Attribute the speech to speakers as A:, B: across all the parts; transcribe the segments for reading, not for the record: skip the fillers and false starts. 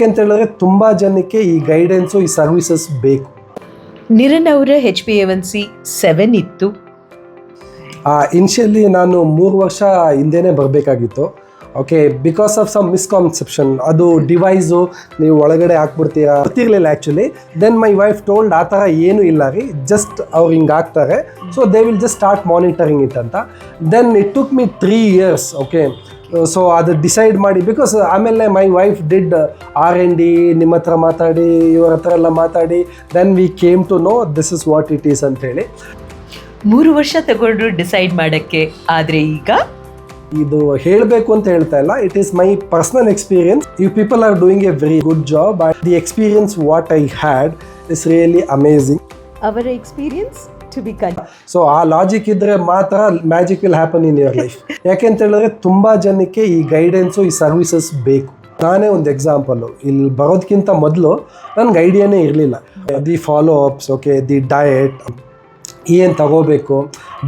A: ಅಂತ ಹೇಳಿದ್ರೆ ತುಂಬ ಜನಕ್ಕೆ ಈ ಗೈಡೆನ್ಸು ಈ ಸರ್ವಿಸಸ್ ಬೇಕು.
B: ನಿರನ್ ಅವರ HbA1c 7 ಇತ್ತು.
A: ಇನಿಷಿಯಲಿ ನಾನು 3 ವರ್ಷ ಹಿಂದೆನೇ ಬರಬೇಕಾಗಿತ್ತು. Okay, because of some misconception, ಅದು ಡಿವೈಸು ನೀವು ಒಳಗಡೆ ಹಾಕ್ಬಿಡ್ತೀರಾ ಗೊತ್ತಿರಲಿಲ್ಲ actually. Then my wife told ಆ ಥರ ಏನೂ ಇಲ್ಲ ರೀ, ಜಸ್ಟ್ ಅವ್ರು ಹಿಂಗೆ ಹಾಕ್ತಾರೆ, so they will just start monitoring it ಅಂತ. Then it took me 3 years. Okay, so ಅದು ಡಿಸೈಡ್ ಮಾಡಿ, ಬಿಕಾಸ್ ಆಮೇಲೆ ಮೈ ವೈಫ್ ಡಿಡ್ R&D, ನಿಮ್ಮ ಹತ್ರ ಮಾತಾಡಿ, ಇವ್ರ ಹತ್ರ ಎಲ್ಲ ಮಾತಾಡಿ, then we came to know this is what it is ಅಂತೇಳಿ.
B: 3 ವರ್ಷ ತಗೊಂಡ್ರು ಡಿಸೈಡ್ ಮಾಡೋಕ್ಕೆ. ಆದರೆ ಈಗ
A: ಇದು ಹೇಳಬೇಕು ಅಂತ ಹೇಳ್ತಾ ಇಲ್ಲ, it is my personal experience. You people are doing a very good job. The experience what I had is really amazing.
B: ಅವರ ಎಕ್ಸ್ಪೀರಿಯನ್ಸ್ ಟು ಬಿ
A: ಸೊ ಆ ಲಾಜಿಕ್ ಇದ್ರೆ ಮಾತ್ರ magic will happen in your life. ಯಾಕೆಂತ ಹೇಳಿದ್ರೆ ತುಂಬ ಜನಕ್ಕೆ ಈ guidance ಈ ಸರ್ವಿಸಸ್ ಬೇಕು. ನಾನೇ ಒಂದು ಎಕ್ಸಾಂಪಲ್ಲು, ಇಲ್ಲಿ ಬರೋದಕ್ಕಿಂತ ಮೊದಲು ನನಗೆ ಐಡಿಯಾನೇ ಇರಲಿಲ್ಲ. The follow ups, okay, the diet ಏನು ತಗೋಬೇಕು,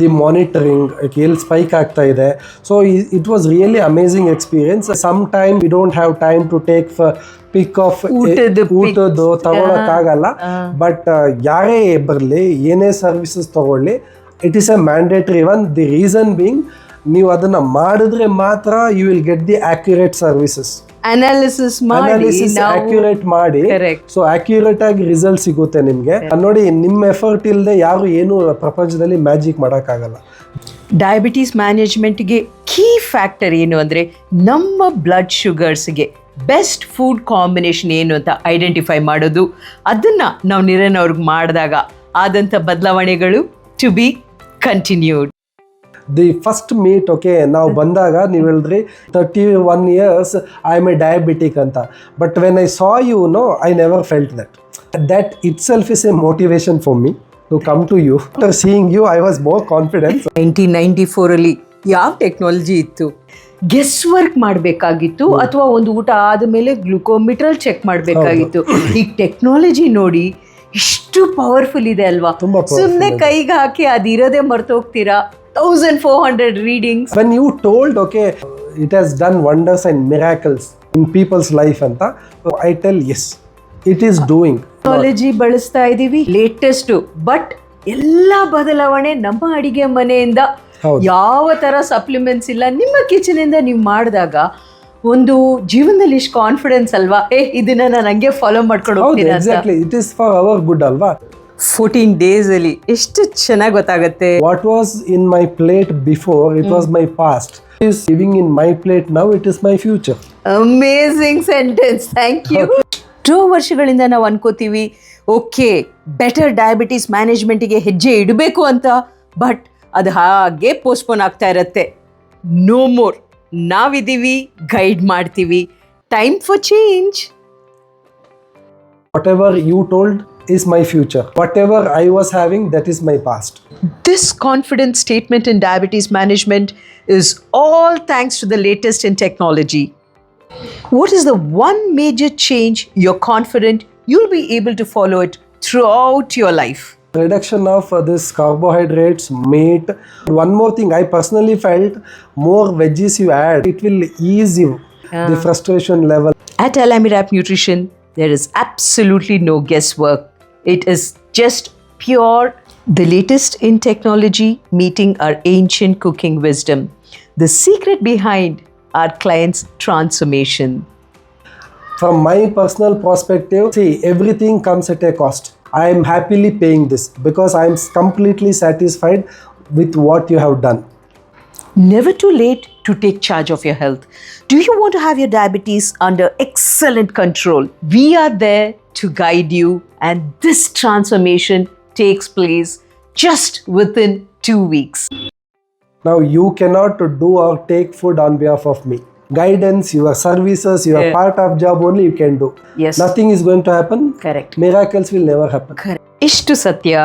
A: ದಿ ಮಾನಿಟರಿಂಗ್, ಎಲ್ಲಿ ಸ್ಪೈಕ್ ಆಗ್ತಾ ಇದೆ. So it was really amazing experience. Some time we don't have time to take pick off ಊಟದ್ದು ತಗೊಳಕ್ಕಾಗಲ್ಲ. ಬಟ್ ಯಾರೇ ಬರಲಿ, ಏನೇ ಸರ್ವಿಸಸ್ ತಗೊಳ್ಳಿ, it is a mandatory one. The reason being, ನೀವು ಅದನ್ನು ಮಾಡಿದ್ರೆ ಮಾತ್ರ you will get the accurate services.
B: Analysis
A: accurate ಮಾಡಿ, ಸೊ ಅಕ್ಯುರೇಟ್ ಆಗಿ ರಿಸಲ್ಟ್ ಸಿಗುತ್ತೆ ನಿಮಗೆ. ನೋಡಿ, ನಿಮ್ಮ ಎಫರ್ಟ್ ಇಲ್ಲದೆ ಯಾರು ಏನು ಪ್ರಪಂಚದಲ್ಲಿ ಮ್ಯಾಜಿಕ್ ಮಾಡೋಕ್ಕಾಗಲ್ಲ.
B: ಡಯಾಬಿಟೀಸ್ ಮ್ಯಾನೇಜ್ಮೆಂಟ್ಗೆ ಕೀ ಫ್ಯಾಕ್ಟರ್ ಏನು ಅಂದರೆ, ನಮ್ಮ ಬ್ಲಡ್ ಶುಗರ್ಸ್ಗೆ ಬೆಸ್ಟ್ ಫುಡ್ ಕಾಂಬಿನೇಷನ್ ಏನು ಅಂತ ಐಡೆಂಟಿಫೈ ಮಾಡೋದು. ಅದನ್ನು ನಾವು ನಿರನ್ ಅವ್ರಿಗೆ ಮಾಡಿದಾಗ ಆದಂಥ ಬದಲಾವಣೆಗಳು to be continued.
A: The first meet, okay, ನಾವು ಬಂದಾಗ ನೀವು ಹೇಳಿದ್ರಿ 31 years I am a diabetic ಅಂತ. But when I saw you, know, I never felt that itself is a motivation for me to come to you. After seeing you I was more confidence.
B: 1994 ಯಾವ technology ಇತ್ತು? Guess work ಮಾಡಬೇಕಾಗಿತ್ತು, ಅಥವಾ ಒಂದು ಊಟ ಆದಮೇಲೆ glucometer check ಮಾಡಬೇಕಾಗಿತ್ತು. ಈಗ technology ನೋಡಿ ಇಷ್ಟು ಪವರ್ಫುಲ್ ಇದೆ ಅಲ್ವಾ? ಸುಮ್ಮನೆ ಕೈಗೆ ಹಾಕಿ ಅದಿರೋದೇ ಮರ್ತೋಗ್ತೀರಾ. 1400 readings.
A: When you told, okay, it has done wonders and miracles in people's life anta, I tell yes, it is doing.
B: Technology ಬಳಸ್ತಾ ಇದ್ದೀವಿ, ಲೇಟೆಸ್ಟ್. ಬಟ್ ಎಲ್ಲ ಬದಲಾವಣೆ ನಮ್ಮ ಅಡಿಗೆ ಮನೆಯಿಂದ. ಯಾವ ಥರ ಸಪ್ಲಿಮೆಂಟ್ಸ್ ಇಲ್ಲ, ನಿಮ್ಮ ಕಿಚನಿಂದ ನೀವು ಮಾಡಿದಾಗ ಒಂದು ಜೀವನದಲ್ಲಿ ಇಷ್ಟು ಕಾನ್ಫಿಡೆನ್ಸ್ ಅಲ್ವಾ, ಇದನ್ನ ನಾನು ಹಂಗೆ ಫಾಲೋ ಮಾಡ್ಕೊಂಡು ಹೋಗ್ತೀನಿ.
A: Exactly, it is for our good ಅಲ್ವಾ.
B: 14 days ಅಲ್ಲಿ ಎಷ್ಟು ಚೆನ್ನಾಗಿ ಗೊತ್ತಾಗುತ್ತೆ.
A: What was in my plate before, it was my past. It is living in my plate now, it is my future.
B: Amazing sentence, thank you. 2 ವರ್ಷಗಳಿಂದ ನಾವು ಅನ್ಕೋತೀವಿ, okay, better diabetes ಮ್ಯಾನೇಜ್ಮೆಂಟಿಗೆ ಹೆಜ್ಜೆ ಇಡಬೇಕು ಅಂತ. ಬಟ್ ಅದು ಹಾಗೆ ಪೋಸ್ಟ್ಪೋನ್ ಆಗ್ತಾ ಇರತ್ತೆ. ನೋ ಮೋರ್, ನಾವಿದ್ದೀವಿ, ಗೈಡ್ ಮಾಡ್ತೀವಿ. Time for change.
A: Whatever you told is my future. Whatever I was having, that is my past.
B: This confident statement in diabetes management is all thanks to the latest in technology. What is the one major change you're confident you'll be able to follow it throughout your life?
A: Reduction of this carbohydrates, meat. One more thing, I personally felt more veggies you add, it will ease you the frustration level.
B: At Alamirap Nutrition, there is absolutely no guesswork. It is just pure, the latest in technology meeting our ancient cooking wisdom. The secret behind our clients' transformation.
A: From my personal perspective, see, everything comes at a cost. I am happily paying this because I am completely satisfied with what you have done.
B: Never too late to take charge of your health. Do you want to have your diabetes under excellent control? We are there to guide you, and this transformation takes place just within 2 weeks.
A: Now you cannot do or take food on behalf of me. Guidance, your services, your part of job only you can do.
B: Yes.
A: Nothing is going to happen.
B: Correct.
A: Miracles will never happen.
B: Correct. ಇಷ್ಟು ಸತ್ಯ.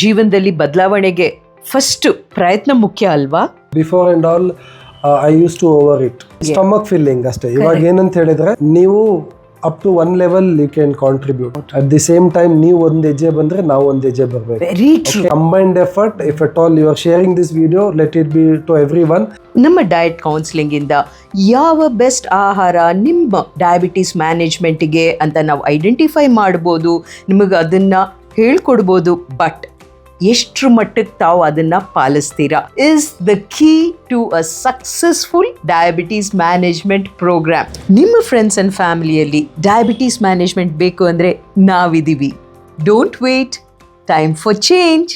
B: ಜೀವನದಲ್ಲಿ ಬದಲಾವಣೆಗೆ first ಪ್ರಯತ್ನ ಮುಖ್ಯ ಅಲ್ವಾ?
A: Before and all, I used to overeat. Stomach filling ಅಷ್ಟೇ. ಇವಾಗ ಏನಂತ ಹೇಳಿದ್ರೆ, ನೀವು up to one level you can contribute. At the same time ನೀವು ಒಂದು ಹೆಜ್ಜೆ ಬಂದ್ರೆ ನಾವು ಒಂದು ಹೆಜ್ಜೆ ಬರಬೇಕು.
B: Very true.
A: Combined effort. If at all you are sharing this video, let it be to everyone.
B: ನಮ್ಮ ಡಯಟ್ ಕೌನ್ಸಿಲಿಂಗ್ ಇಂದ ಯಾವ ಬೆಸ್ಟ್ ಆಹಾರ ನಿಮ್ಮ ಡಯಾಬಿಟೀಸ್ ಮ್ಯಾನೇಜ್ಮೆಂಟಿಗೆ ಅಂತ ನಾವು ಐಡೆಂಟಿಫೈ ಮಾಡ್ಬೋದು, ನಿಮಗೆ ಅದನ್ನ ಹೇಳ್ಕೊಡ್ಬೋದು. ಬಟ್ ಎಷ್ಟರ ಮಟ್ಟಕ್ಕೆ ತಾವು ಅದನ್ನ ಪಾಲಿಸ್ತೀರಾ is the key to a successful diabetes management program. ನಿಮ್ಮ ಫ್ರೆಂಡ್ಸ್ ಅಂಡ್ ಫ್ಯಾಮಿಲಿಯಲ್ಲಿ ಡಯಾಬಿಟೀಸ್ ಮ್ಯಾನೇಜ್ಮೆಂಟ್ ಬೇಕು ಅಂದರೆ ನಾವಿದ್ದೀವಿ. Don't wait, time for change.